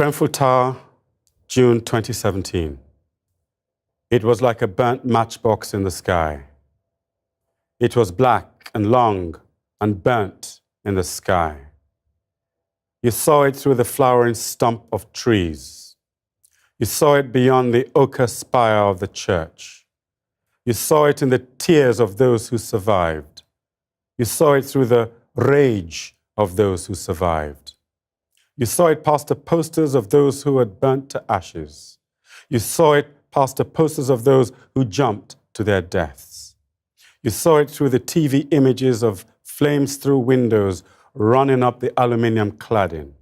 Grenfell Tower, June 2017. It was like a burnt matchbox in the sky. It was black and long and burnt in the sky. You saw it through the flowering stump of trees. You saw it beyond the ochre spire of the church. You saw it in the tears of those who survived. You saw it through the rage of those who survived. You saw it past the posters of those who had burnt to ashes. You saw it past the posters of those who jumped to their deaths. You saw it through the TV images of flames through windows running up the aluminium cladding.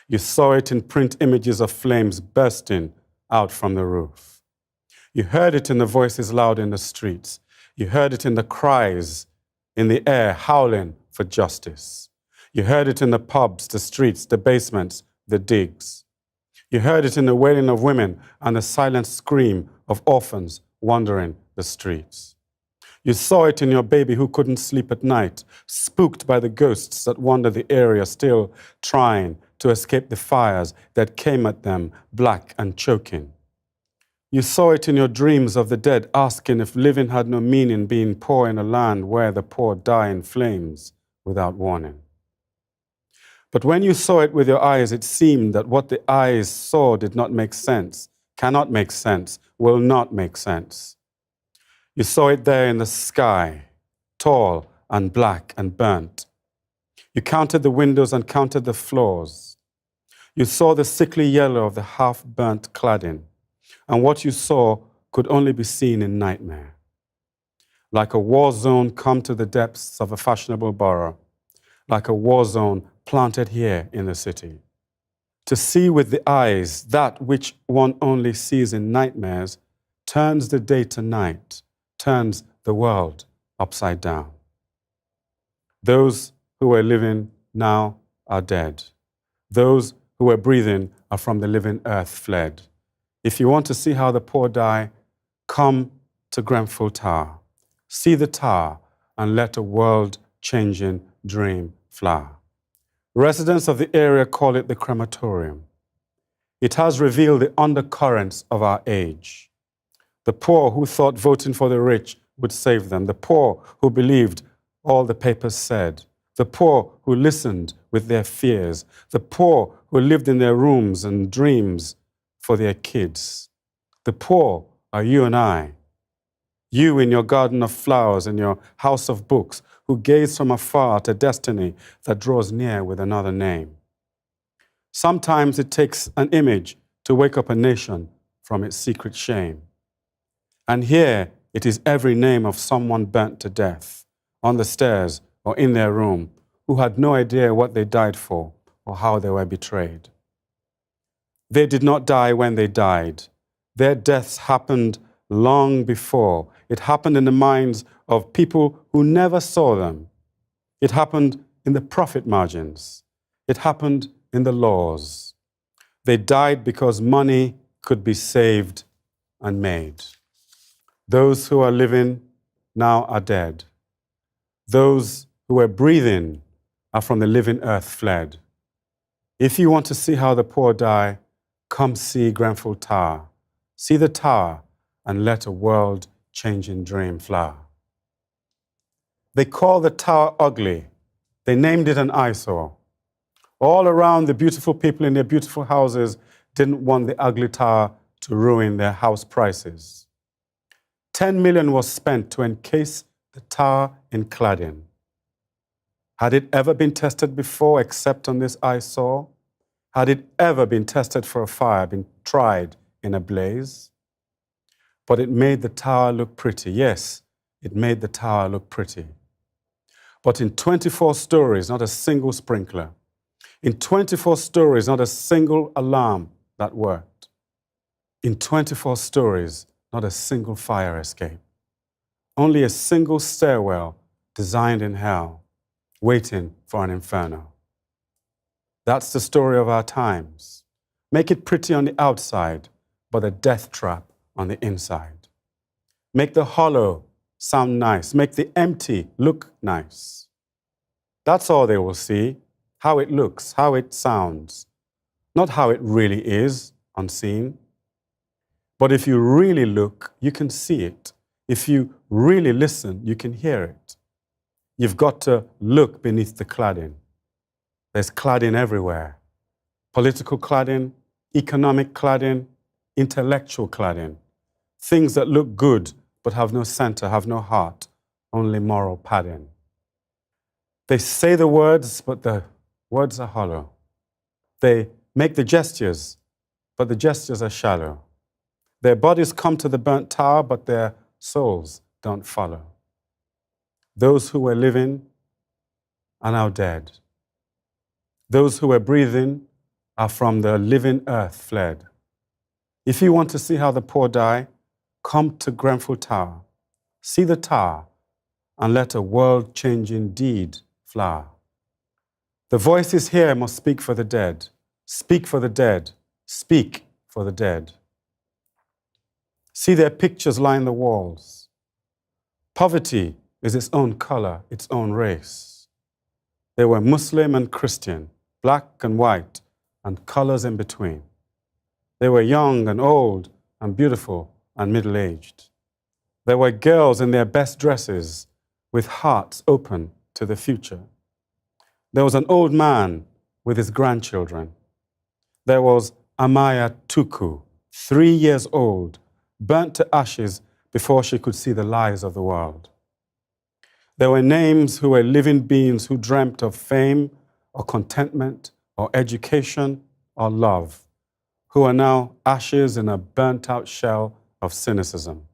You saw it in print images of flames bursting out from the roof. You heard it in the voices loud in the streets. You heard it in the cries in the air howling for justice. You heard it in the pubs, the streets, the basements, the digs. You heard it in the wailing of women and the silent scream of orphans wandering the streets. You saw it in your baby who couldn't sleep at night, spooked by the ghosts that wander the area, still trying to escape the fires that came at them, black and choking. You saw it in your dreams of the dead, asking if living had no meaning, being poor in a land where the poor die in flames without warning. But when you saw it with your eyes, it seemed that what the eyes saw did not make sense, cannot make sense, will not make sense. You saw it there in the sky, tall and black and burnt. You counted the windows and counted the floors. You saw the sickly yellow of the half-burnt cladding, and what you saw could only be seen in nightmare. Like a war zone come to the depths of a fashionable borough, like a war zone planted here in the city. To see with the eyes that which one only sees in nightmares turns the day to night, turns the world upside down. Those who were living now are dead. Those who were breathing are from the living earth fled. If you want to see how the poor die, come to Grenfell Tower. See the tower and let a world-changing dream flower. Residents of the area call it the crematorium. It has revealed the undercurrents of our age. The poor who thought voting for the rich would save them. The poor who believed all the papers said. The poor who listened with their fears. The poor who lived in their rooms and dreams for their kids. The poor are you and I. You in your garden of flowers and your house of books, who gaze from afar at a destiny that draws near with another name. Sometimes it takes an image to wake up a nation from its secret shame. And here it is every name of someone burnt to death, on the stairs or in their room, who had no idea what they died for or how they were betrayed. They did not die when they died. Their deaths happened long before. It happened in the minds of people who never saw them. It happened in the profit margins. It happened in the laws. They died because money could be saved and made. Those who are living now are dead. Those who were breathing are from the living earth fled. If you want to see how the poor die, come see Grenfell Tower. See the tower and let a world-changing dream flower. They call the tower ugly. They named it an eyesore. All around, the beautiful people in their beautiful houses didn't want the ugly tower to ruin their house prices. 10 million was spent to encase the tower in cladding. Had it ever been tested before except on this eyesore? Had it ever been tested for a fire, been tried in a blaze? But it made the tower look pretty. Yes, it made the tower look pretty. But in 24 stories, not a single sprinkler. In 24 stories, not a single alarm that worked. In 24 stories, not a single fire escape. Only a single stairwell designed in hell, waiting for an inferno. That's the story of our times. Make it pretty on the outside, but a death trap on the inside. Make the hollow sound nice. Make the empty look nice. That's all they will see, how it looks, how it sounds. not how it really is, unseen. But if you really look, you can see it. If you really listen, you can hear it. You've got to look beneath the cladding. There's cladding everywhere. Political cladding, economic cladding, intellectual cladding. Things that look good but have no center, have no heart, only moral padding. They say the words, but the words are hollow. They make the gestures, but the gestures are shallow. Their bodies come to the burnt tower, but their souls don't follow. Those who were living are now dead. Those who were breathing are from the living earth fled. If you want to see how the poor die, come to Grenfell Tower. See the tower and let a world-changing deed flower. The voices here must speak for the dead. Speak for the dead. Speak for the dead. See their pictures line the walls. Poverty is its own color, its own race. They were Muslim and Christian, black and white, and colors in between. They were young and old and beautiful and middle-aged. There were girls in their best dresses with hearts open to the future. There was an old man with his grandchildren. There was Amaya Tuku, 3 years old, burnt to ashes before she could see the lies of the world. There were names who were living beings who dreamt of fame or contentment or education or love, who are now ashes in a burnt-out shell of cynicism.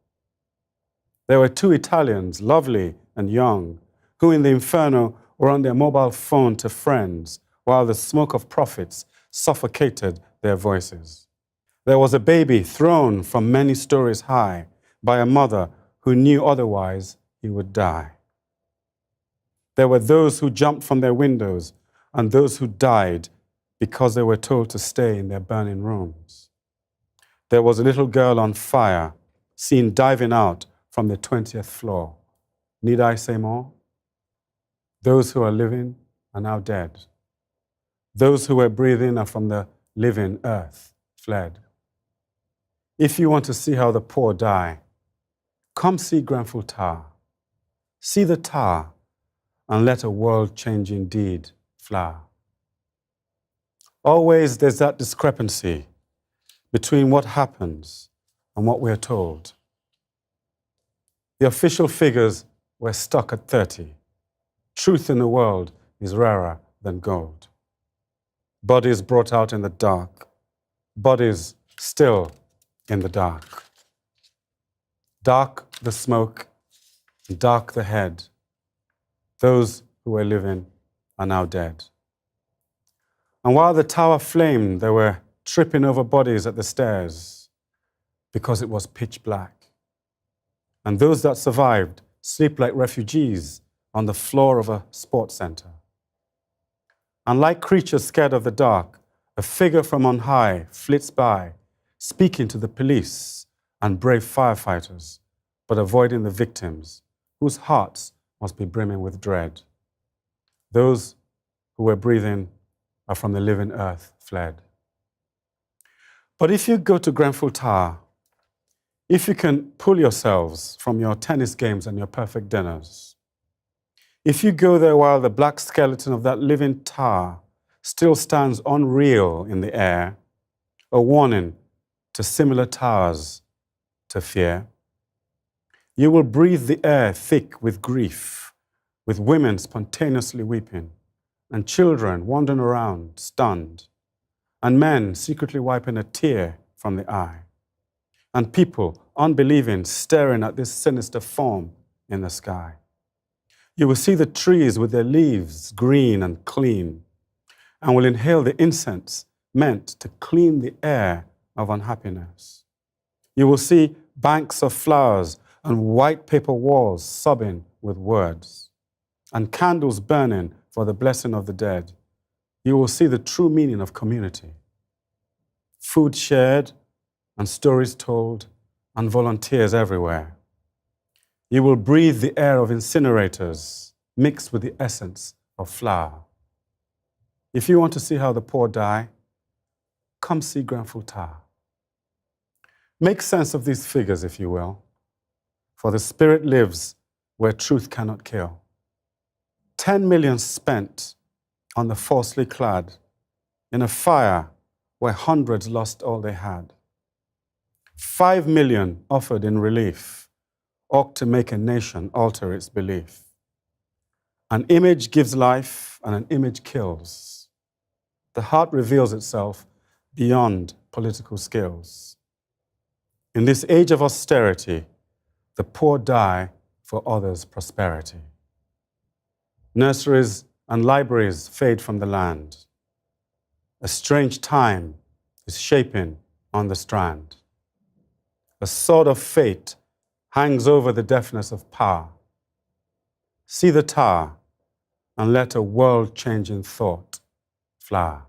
There were 2 Italians, lovely and young, who in the inferno were on their mobile phone to friends while the smoke of profits suffocated their voices. There was a baby thrown from many stories high by a mother who knew otherwise he would die. There were those who jumped from their windows and those who died because they were told to stay in their burning rooms. There was a little girl on fire, seen diving out from the 20th floor. Need I say more? Those who are living are now dead. Those who were breathing are from the living earth fled. If you want to see how the poor die, come see Grenfell Tower. See the tower and let a world-changing deed flower. Always there's that discrepancy between what happens and what we're told. The official figures were stuck at 30. Truth in the world is rarer than gold. Bodies brought out in the dark. Bodies still in the dark. Dark the smoke, dark the head. Those who were living are now dead. And while the tower flamed, they were tripping over bodies at the stairs because it was pitch black. And those that survived sleep like refugees on the floor of a sports center. And like creatures scared of the dark, a figure from on high flits by, speaking to the police and brave firefighters, but avoiding the victims, whose hearts must be brimming with dread. Those who were breathing are from the living earth fled. But if you go to Grenfell Tower, if you can pull yourselves from your tennis games and your perfect dinners, if you go there while the black skeleton of that living tower still stands unreal in the air, a warning to similar towers to fear, you will breathe the air thick with grief, with women spontaneously weeping, and children wandering around stunned, and men secretly wiping a tear from the eye, and people unbelieving staring at this sinister form in the sky. You will see the trees with their leaves green and clean, and will inhale the incense meant to clean the air of unhappiness. You will see banks of flowers and white paper walls sobbing with words, and candles burning for the blessing of the dead. You will see the true meaning of community. Food shared and stories told and volunteers everywhere. You will breathe the air of incinerators mixed with the essence of flower. If you want to see how the poor die, Come see Grenfell Tower. Make sense of these figures, if you will, for the spirit lives where truth cannot kill. 10 million spent on the falsely clad in a fire where hundreds lost all they had. 5 million offered in relief ought to make a nation alter its belief. An image gives life and an image kills. The heart reveals itself beyond political skills. In this age of austerity, the poor die for others' prosperity. Nurseries and libraries fade from the land. A strange time is shaping on the strand. A sword of fate hangs over the deafness of power. See the tower and let a world-changing thought flower.